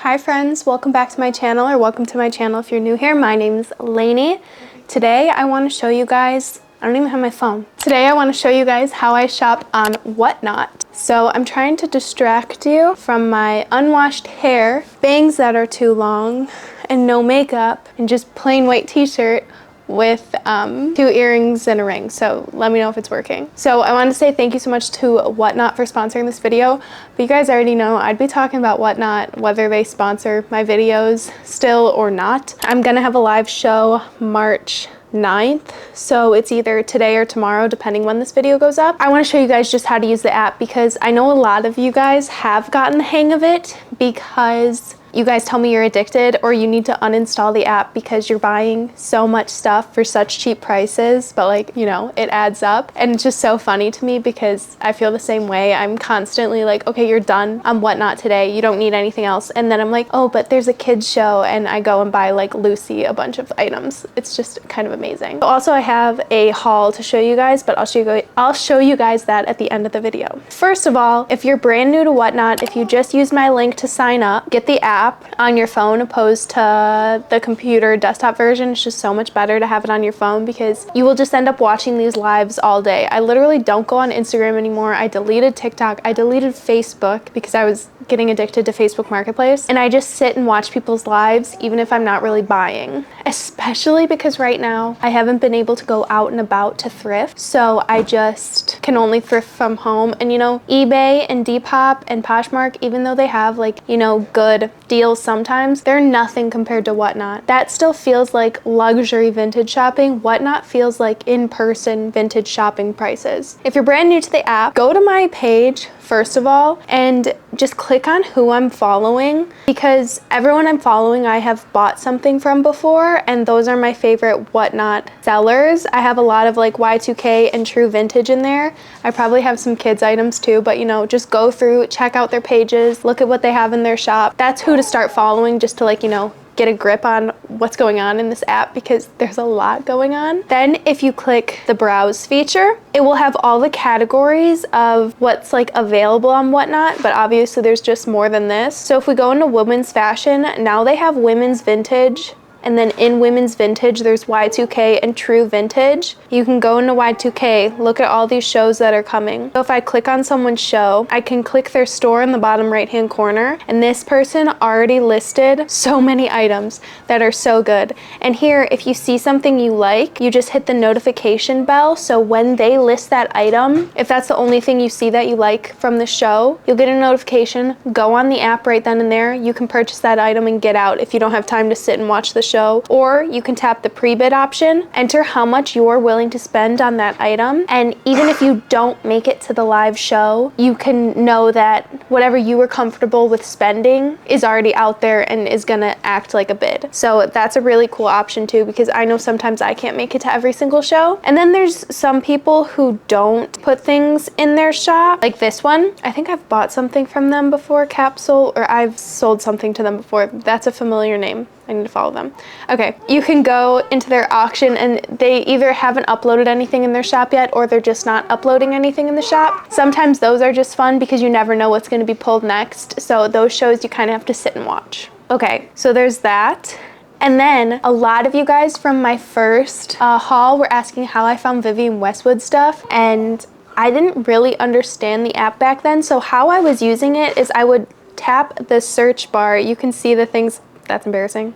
Hi friends, welcome back to my channel, or welcome to my channel if you're new here. My name's Lainey. Today I want to show you guys, I don't even have my phone. Today I want to show you guys how I shop on Whatnot. So I'm trying to distract you from my unwashed hair, bangs that are too long, and no makeup, and just plain white t-shirt with 2 earrings and a ring. So let me know if it's working. So I want to say thank you so much to Whatnot for sponsoring this video. But you guys already know I'd be talking about Whatnot whether they sponsor my videos still or not. I'm gonna have a live show March 9th, so it's either today or tomorrow depending when this video goes up. I want to show you guys just how to use the app because I know a lot of you guys have gotten the hang of it because you guys tell me you're addicted or you need to uninstall the app because you're buying so much stuff for such cheap prices, but like, you know, it adds up. And it's just so funny to me because I feel the same way. I'm constantly like, okay, you're done on Whatnot today, you don't need anything else. And then I'm like, oh, but there's a kids show, and I go and buy like Lucy a bunch of items. It's just kind of amazing. Also, I have a haul to show you guys, but I'll show you guys that at the end of the video. First of all, if you're brand new to Whatnot, if you just use my link to sign up, get the app on your phone opposed to the computer desktop version. It's just so much better to have it on your phone because you will just end up watching these lives all day. I literally don't go on Instagram anymore. I deleted TikTok. I deleted Facebook because I was getting addicted to Facebook Marketplace, and I just sit and watch people's lives even if I'm not really buying, especially because right now I haven't been able to go out and about to thrift, so I just can only thrift from home. And you know, eBay and Depop and Poshmark, even though they have like, you know, good deals sometimes, they're nothing compared to Whatnot. That still feels like luxury vintage shopping. Whatnot feels like in-person vintage shopping prices. If you're brand new to the app, go to my page first of all and just click on who I'm following, because everyone I'm following I have bought something from before, and those are my favorite Whatnot sellers. I have a lot of like Y2K and true vintage in there. I probably have some kids items too, but you know, just go through, check out their pages, look at what they have in their shop. That's who to start following, just to like, you know, get a grip on what's going on in this app because there's a lot going on. Then if you click the browse feature, it will have all the categories of what's like available on Whatnot, but obviously there's just more than this. So if we go into women's fashion, now they have women's vintage, and then in women's vintage there's Y2K and true vintage. You can go into Y2K, look at all these shows that are coming. So if I click on someone's show, I can click their store in the bottom right hand corner, and this person already listed so many items that are so good. And here, if you see something you like, you just hit the notification bell, so when they list that item, if that's the only thing you see that you like from the show, you'll get a notification, go on the app right then and there, you can purchase that item and get out if you don't have time to sit and watch the show. Or you can tap the pre-bid option, enter how much you're willing to spend on that item, and even if you don't make it to the live show, you can know that whatever you were comfortable with spending is already out there and is gonna act like a bid. So that's a really cool option too, because I know sometimes I can't make it to every single show. And then there's some people who don't put things in their shop, like this one. I think I've bought something from them before, Capsule, or I've sold something to them before. That's a familiar name. I need to follow them. Okay, you can go into their auction and they either haven't uploaded anything in their shop yet, or they're just not uploading anything in the shop. Sometimes those are just fun because you never know what's gonna be pulled next. So those shows you kind of have to sit and watch. Okay, so there's that. And then a lot of you guys from my first haul were asking how I found Vivienne Westwood stuff, and I didn't really understand the app back then. So how I was using it is I would tap the search bar. You can see the things. That's embarrassing.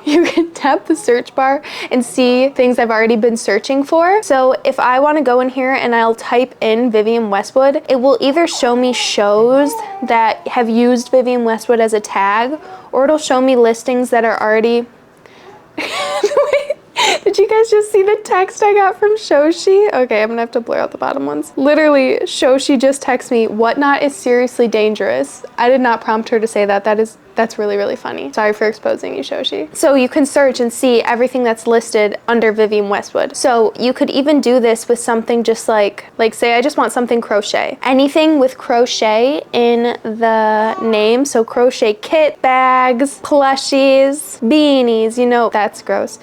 You can tap the search bar and see things I've already been searching for. So if I want to go in here and I'll type in Vivienne Westwood, it will either show me shows that have used Vivienne Westwood as a tag, or it'll show me listings that are already Did you guys just see the text I got from Shoshi? Okay, I'm gonna have to blur out the bottom ones. Literally, Shoshi just texted me, "Whatnot is seriously dangerous." I did not prompt her to say that. That's really, really funny. Sorry for exposing you, Shoshi. So you can search and see everything that's listed under Vivienne Westwood. So you could even do this with something just like say I just want something crochet. Anything with crochet in the name. So crochet kit, bags, plushies, beanies, you know, that's gross.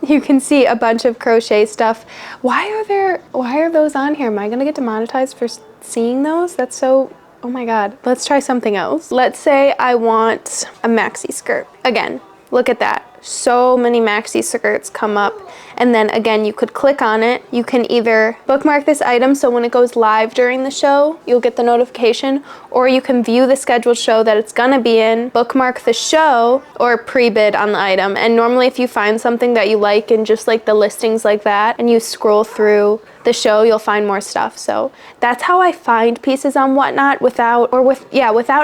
You can see a bunch of crochet stuff. Why are those on here? Am I gonna get demonetized for seeing those? That's so Oh my God, let's try something else. Let's say I want a maxi skirt. Again, look at that. So many maxi skirts come up, and then again you could click on it. You can either bookmark this item so when it goes live during the show you'll get the notification, or you can view the scheduled show that it's gonna be in, bookmark the show, or pre-bid on the item. And normally if you find something that you like in just like the listings like that and you scroll through the show, you'll find more stuff. So that's how I find pieces on Whatnot without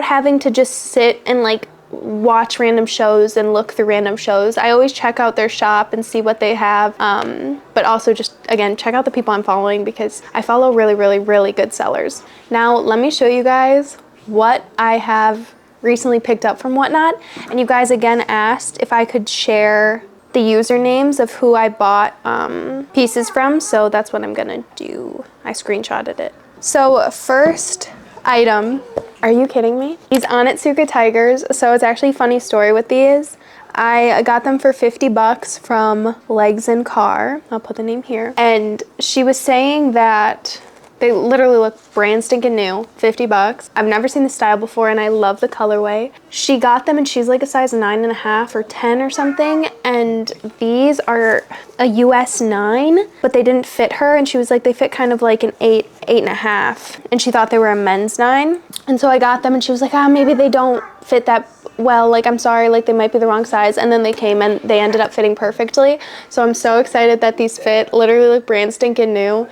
having to just sit and like watch random shows and look through random shows. I always check out their shop and see what they have, but also just again check out the people I'm following because I follow really good sellers. Now let me show you guys what I have recently picked up from Whatnot, and you guys again asked if I could share the usernames of who I bought pieces from, so that's what I'm gonna do. I screenshotted it. So first item, are you kidding me? These Onitsuka tigers. So it's actually a funny story with these. I got them for 50 bucks from Legs and Car. I'll put the name here. And she was saying that they literally look brand stinking new, 50 bucks. I've never seen the style before and I love the colorway. She got them and she's like a size 9.5 or 10 or something. And these are a US 9, but they didn't fit her. And she was like, they fit kind of like an 8, 8.5. And she thought they were a men's 9. And so I got them and she was like, maybe they don't fit that well, like I'm sorry, like they might be the wrong size. And then they came and they ended up fitting perfectly. So I'm so excited that these fit, literally look brand stinking new.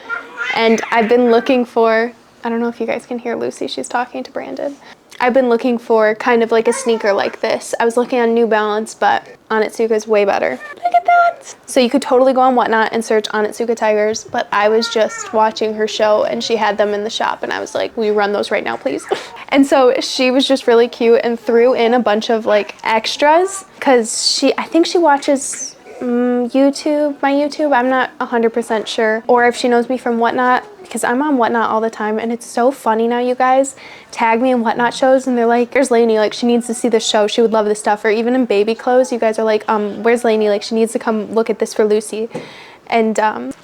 And I've been looking for, I don't know if you guys can hear Lucy, she's talking to Brandon. I've been looking for kind of like a sneaker like this. I was looking on New Balance, but Onitsuka is way better. Look at that. So you could totally go on Whatnot and search Onitsuka tigers, but I was just watching her show and she had them in the shop and I was like, will you run those right now, please? And so she was just really cute and threw in a bunch of like extras because I think she watches my YouTube, I'm not 100% sure, or if she knows me from Whatnot, because I'm on Whatnot all the time, and it's so funny now, you guys tag me in Whatnot shows, and they're like, "Where's Lainey? Like, she needs to see this show. She would love this stuff." Or even in baby clothes, you guys are like, "Where's Lainey? Like, she needs to come look at this for Lucy." And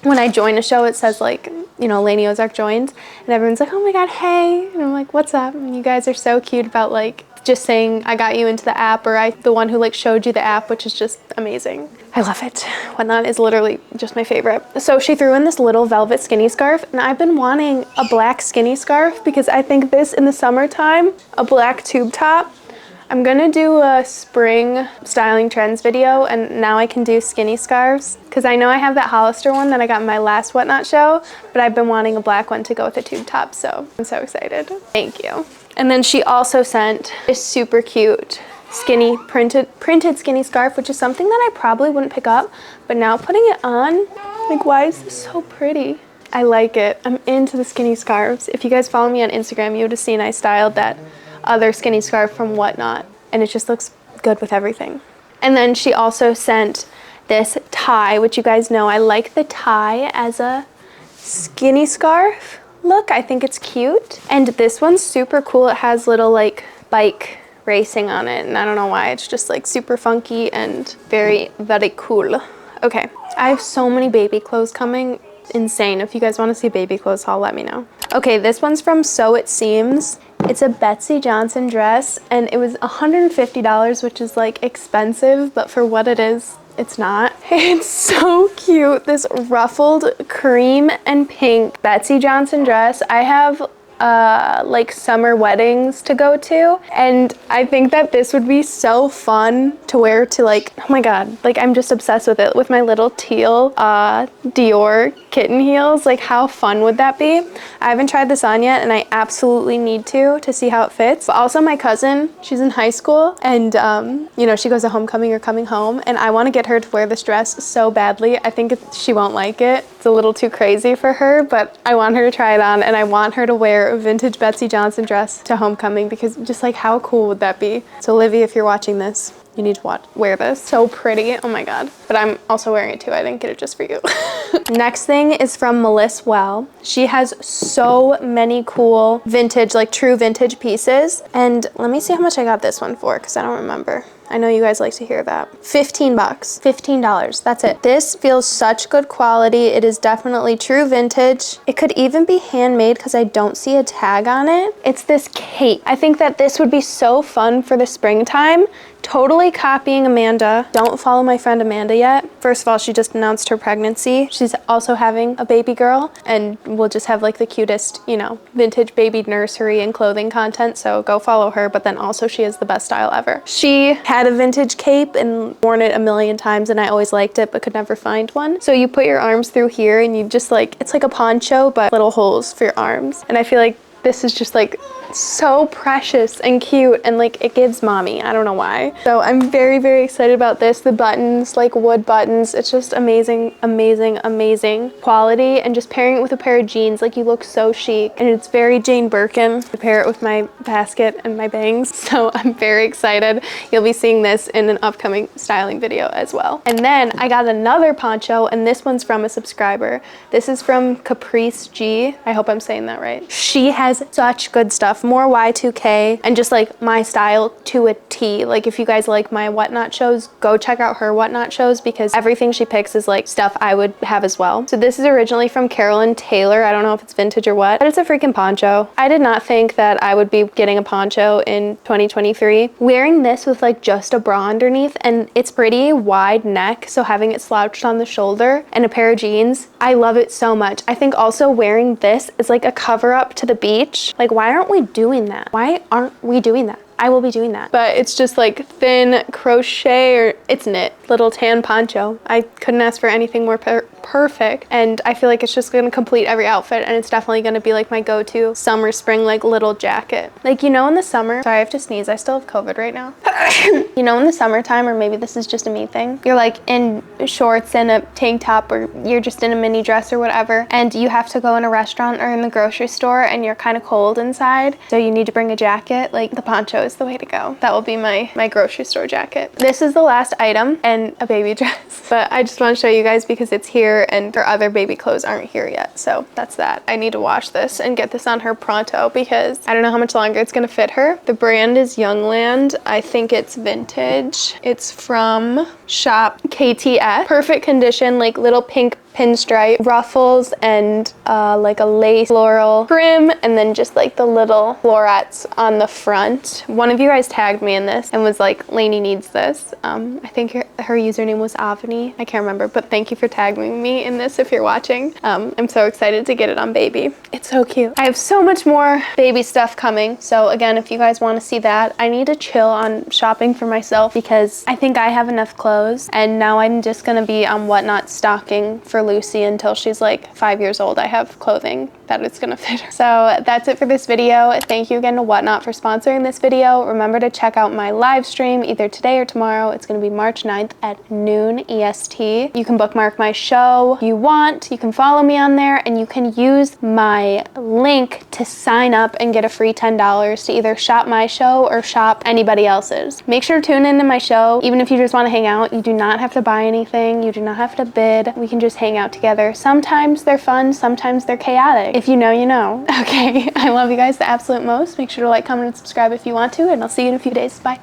when I join a show, it says like, you know, Lainey Ozark joined, and everyone's like, "Oh my God, hey!" And I'm like, "What's up?" And you guys are so cute about like just saying I got you into the app, or the one who like showed you the app, which is just amazing. I love it. Whatnot is literally just my favorite. So she threw in this little velvet skinny scarf, and I've been wanting a black skinny scarf because I think this in the summertime, a black tube top. I'm gonna do a spring styling trends video, and now I can do skinny scarves because I know I have that Hollister one that I got in my last Whatnot show, but I've been wanting a black one to go with a tube top, so I'm so excited. Thank you. And then she also sent a super cute skinny printed skinny scarf, which is something that I probably wouldn't pick up, but now putting it on, like, why is this so pretty? I like it. I'm into the skinny scarves. If you guys follow me on Instagram, you would have seen I styled that other skinny scarf from Whatnot, and it just looks good with everything. And then she also sent this tie, which you guys know I like the tie as a skinny scarf look. I think it's cute. And this one's super cool. It has little like bike racing on it, and I don't know why. It's just like super funky and very cool. Okay, I have so many baby clothes coming. Insane. If you guys want to see baby clothes haul, let me know. Okay, this one's from So It Seems. It's a Betsy Johnson dress, and it was $150, which is like expensive, but for what it is, it's not. It's so cute. This ruffled cream and pink Betsy Johnson dress. I have like summer weddings to go to, and I think that this would be so fun to wear to, like, oh my god, like I'm just obsessed with it, with my little teal Dior kitten heels. Like, how fun would that be? I haven't tried this on yet, and I absolutely need to see how it fits. But also my cousin, she's in high school, and you know, she goes to homecoming or coming home, and I want to get her to wear this dress so badly. I think she won't like it. It's a little too crazy for her, but I want her to try it on, and I want her to wear a vintage Betsy Johnson dress to homecoming, because just like how cool would that be? So Livy, if you're watching this, you need to wear this. So pretty. Oh my god. But I'm also wearing it too. I didn't get it just for you. Next thing is from Melissa Well. She has so many cool vintage, like true vintage pieces. And let me see how much I got this one for, because I don't remember. I know you guys like to hear that. 15 bucks, $15, that's it. This feels such good quality. It is definitely true vintage. It could even be handmade because I don't see a tag on it. It's this cape. I think that this would be so fun for the springtime. Totally copying Amanda. Don't follow my friend Amanda yet. First of all, she just announced her pregnancy. She's also having a baby girl, and we'll just have like the cutest, you know, vintage baby nursery and clothing content. So go follow her. But then also she has the best style ever. She had a vintage cape and worn it a million times, and I always liked it but could never find one. So you put your arms through here and you just like, it's like a poncho but little holes for your arms. And I feel like this is just like so precious and cute, and like it gives mommy. I don't know why. So I'm very, very excited about this. The buttons, like wood buttons, it's just amazing, amazing, amazing quality. And just pairing it with a pair of jeans, like you look so chic. And it's very Jane Birkin to pair it with my basket and my bangs. So I'm very excited. You'll be seeing this in an upcoming styling video as well. And then I got another poncho, and this one's from a subscriber. This is from Caprice G. I hope I'm saying that right. She has such good stuff, more Y2K, and just like my style to a T. Like if you guys like my Whatnot shows, go check out her Whatnot shows because everything she picks is like stuff I would have as well. So this is originally from Carolyn Taylor. I don't know if it's vintage or what, but it's a freaking poncho. I did not think that I would be getting a poncho in 2023. Wearing this with like just a bra underneath, and it's pretty wide neck, so having it slouched on the shoulder and a pair of jeans, I love it so much. I think also wearing this is like a cover up to the beach. Like, why aren't we doing that? Why aren't we doing that? I will be doing that. But it's just like thin crochet, or it's knit, little tan poncho. I couldn't ask for anything more perfect. And I feel like it's just gonna complete every outfit, and it's definitely gonna be like my go-to summer, spring, like little jacket. Like, you know, in the summer, sorry, I have to sneeze. I still have COVID right now. You know, in the summertime, or maybe this is just a me thing, you're like in shorts and a tank top, or you're just in a mini dress or whatever, and you have to go in a restaurant or in the grocery store and you're kind of cold inside. So you need to bring a jacket. Like, the poncho is the way to go. That will be my grocery store jacket. This is the last item, and a baby dress. But I just want to show you guys because it's here and her other baby clothes aren't here yet. So that's that. I need to wash this and get this on her pronto because I don't know how much longer it's gonna fit her. The brand is Youngland. I think it's vintage. It's from shop KTS. Perfect condition, like little pink pinstripe ruffles and like a lace floral trim, and then just like the little florets on the front. One of you guys tagged me in this and was like, Lainey needs this. I think her username was Avani. I can't remember, but thank you for tagging me in this if you're watching. I'm so excited to get it on baby. It's so cute. I have so much more baby stuff coming. So again, if you guys want to see that, I need to chill on shopping for myself because I think I have enough clothes, and now I'm just gonna be on Whatnot stocking for Lucy until she's like 5 years old. I have clothing that it's gonna fit her. So that's it for this video. Thank you again to Whatnot for sponsoring this video. Remember to check out my live stream either today or tomorrow. It's gonna be March 9th at noon EST. You can bookmark my show if you want. You can follow me on there, and you can use my link to sign up and get a free $10 to either shop my show or shop anybody else's. Make sure to tune into my show. Even if you just want to hang out, you do not have to buy anything. You do not have to bid. We can just hang out together. Sometimes they're fun, sometimes they're chaotic. If you know, you know. Okay, I love you guys the absolute most. Make sure to like, comment, and subscribe if you want to, and I'll see you in a few days. Bye.